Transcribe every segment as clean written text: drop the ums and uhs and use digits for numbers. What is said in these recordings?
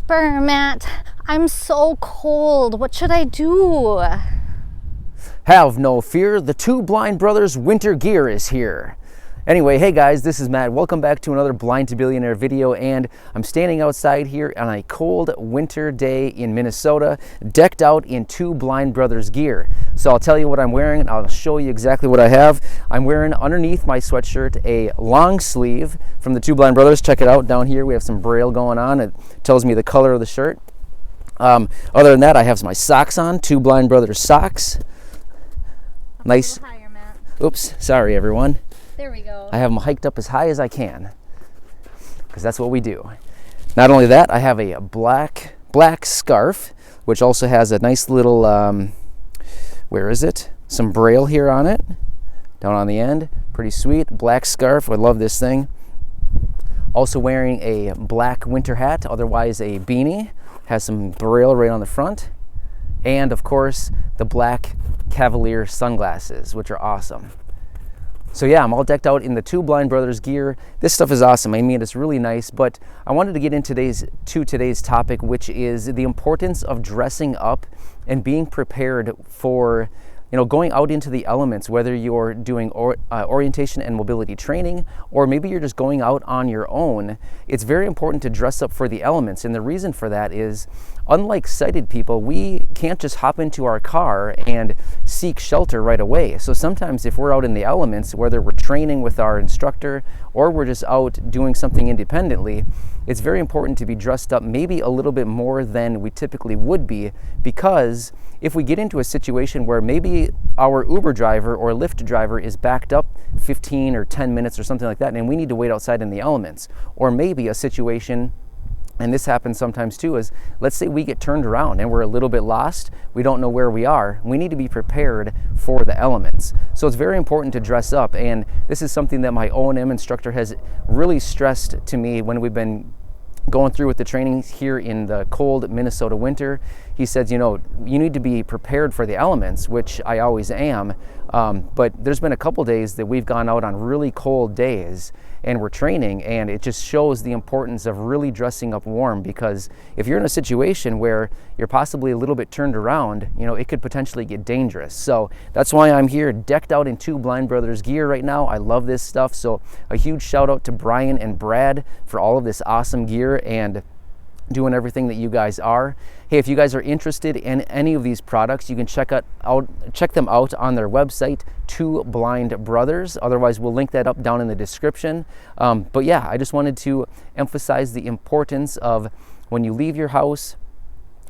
Brr, Matt, I'm so cold. What should I do? Have no fear, the Two Blind Brothers winter gear is here. Anyway, hey guys, this is Matt. Welcome back to another Blind to Billionaire video, and I'm standing outside here on a cold winter day in Minnesota, decked out in Two Blind Brothers gear. So I'll tell you what I'm wearing, and I'll show you exactly what I have. I'm wearing underneath my sweatshirt a long sleeve from the Two Blind Brothers. Check it out down here. We have some braille going on. It tells me the color of the shirt. Other than that, I have my socks on, Two Blind Brothers socks. Nice. Higher, Matt. Oops, sorry everyone. There we go. I have them hiked up as high as I can, because that's what we do. Not only that, I have a black scarf, which also has a nice little, where is it? Some braille here on it, down on the end. Pretty sweet, black scarf. I love this thing. Also wearing a black winter hat, otherwise a beanie. Has some braille right on the front. And of course, the black Cavalier sunglasses, which are awesome. So yeah, I'm all decked out in the Two Blind Brothers gear. This stuff is awesome. I mean, it's really nice, but I wanted to get into today's topic, which is the importance of dressing up and being prepared for, going out into the elements, whether you're doing orientation and mobility training, or maybe you're just going out on your own. It's very important to dress up for the elements. And the reason for that is, unlike sighted people, we can't just hop into our car and seek shelter right away. So sometimes if we're out in the elements, whether we're training with our instructor or we're just out doing something independently, it's very important to be dressed up maybe a little bit more than we typically would be, because if we get into a situation where maybe our Uber driver or Lyft driver is backed up 15 or 10 minutes or something like that, and we need to wait outside in the elements, or maybe a situation, and this happens sometimes too, is let's say we get turned around and we're a little bit lost, we don't know where we are, we need to be prepared for the elements. So it's very important to dress up, and this is something that my O&M instructor has really stressed to me when we've been going through with the training here in the cold Minnesota winter. He says, you need to be prepared for the elements, which I always am. But there's been a couple days that we've gone out on really cold days and we're training, and it just shows the importance of really dressing up warm, because if you're in a situation where you're possibly a little bit turned around, it could potentially get dangerous. So that's why I'm here decked out in Two Blind Brothers gear right now. I love this stuff. So a huge shout out to Brian and Brad for all of this awesome gear and doing everything that you guys are. Hey, if you guys are interested in any of these products, you can check them out on their website, Two Blind Brothers. Otherwise, we'll link that up down in the description. But yeah, I just wanted to emphasize the importance of, when you leave your house,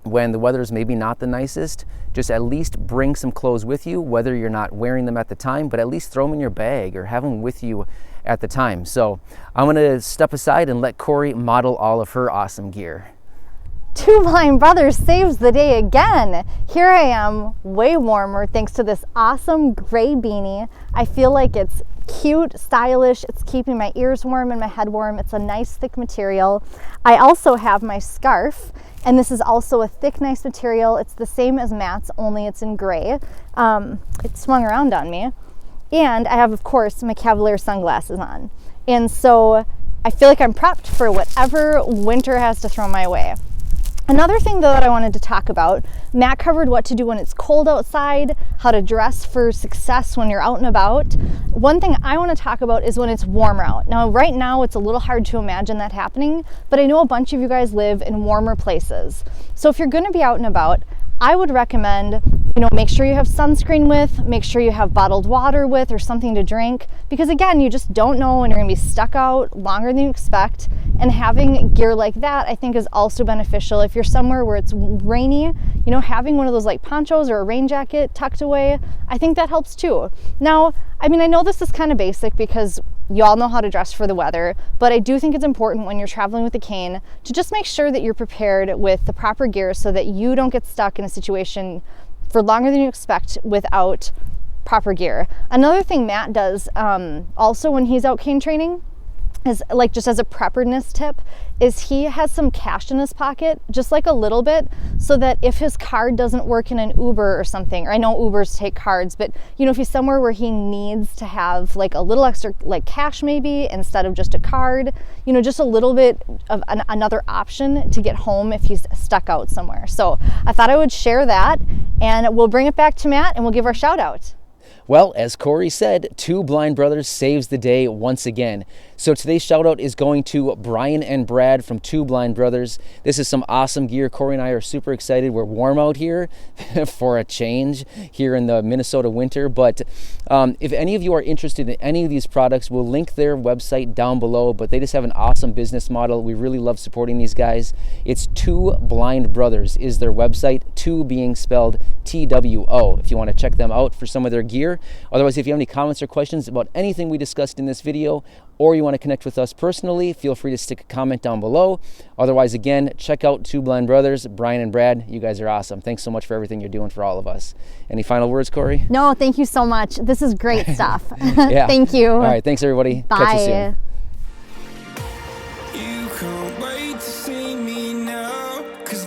when the weather is maybe not the nicest, just at least bring some clothes with you, whether you're not wearing them at the time, but at least throw them in your bag or have them with you at the time. So I'm gonna step aside and let Corey model all of her awesome gear. Two Blind Brothers saves the day again. Here I am, way warmer thanks to this awesome gray beanie. I feel like it's cute, stylish. It's keeping my ears warm and my head warm. It's a nice thick material. I also have my scarf, and this is also a thick, nice material. It's the same as Matt's, only it's in gray. It swung around on me. And I have, of course, my Cavalier sunglasses on. And so I feel like I'm prepped for whatever winter has to throw my way. Another thing though that I wanted to talk about, Matt covered what to do when it's cold outside, how to dress for success when you're out and about. One thing I want to talk about is when it's warmer out. Now, right now it's a little hard to imagine that happening, but I know a bunch of you guys live in warmer places. So if you're going to be out and about, I would recommend, make sure you have sunscreen with, make sure you have bottled water with, or something to drink, because again, you just don't know, and you're gonna be stuck out longer than you expect. And having gear like that, I think, is also beneficial. If you're somewhere where it's rainy, having one of those like ponchos or a rain jacket tucked away, I think that helps too. Now, I know this is kind of basic because you all know how to dress for the weather, but I do think it's important when you're traveling with a cane to just make sure that you're prepared with the proper gear so that you don't get stuck in a situation for longer than you expect without proper gear. Another thing Matt does also when he's out cane training is like, just as a preparedness tip, is he has some cash in his pocket, just like a little bit, so that if his card doesn't work in an Uber or something, or I know Ubers take cards, but you know, if he's somewhere where he needs to have like a little extra like cash maybe instead of just a card, you know, just a little bit of another option to get home if he's stuck out somewhere. So I thought I would share that, and we'll bring it back to Matt and we'll give our shout out. Well, as Corey said, Two Blind Brothers saves the day once again. So today's shout out is going to Brian and Brad from Two Blind Brothers. This is some awesome gear. Corey and I are super excited. We're warm out here for a change here in the Minnesota winter. But if any of you are interested in any of these products, we'll link their website down below. But they just have an awesome business model. We really love supporting these guys. It's Two Blind Brothers is their website, two being spelled TWO, if you want to check them out for some of their gear. Otherwise, if you have any comments or questions about anything we discussed in this video, or you want to connect with us personally, feel free to stick a comment down below. Otherwise, again, check out Two Blind Brothers, Brian and Brad. You guys are awesome. Thanks so much for everything you're doing for all of us. Any final words, Corey? No, thank you so much. This is great stuff. Yeah. Thank you. All right, thanks everybody. Bye. Catch you soon. You can't wait to see me now, 'cause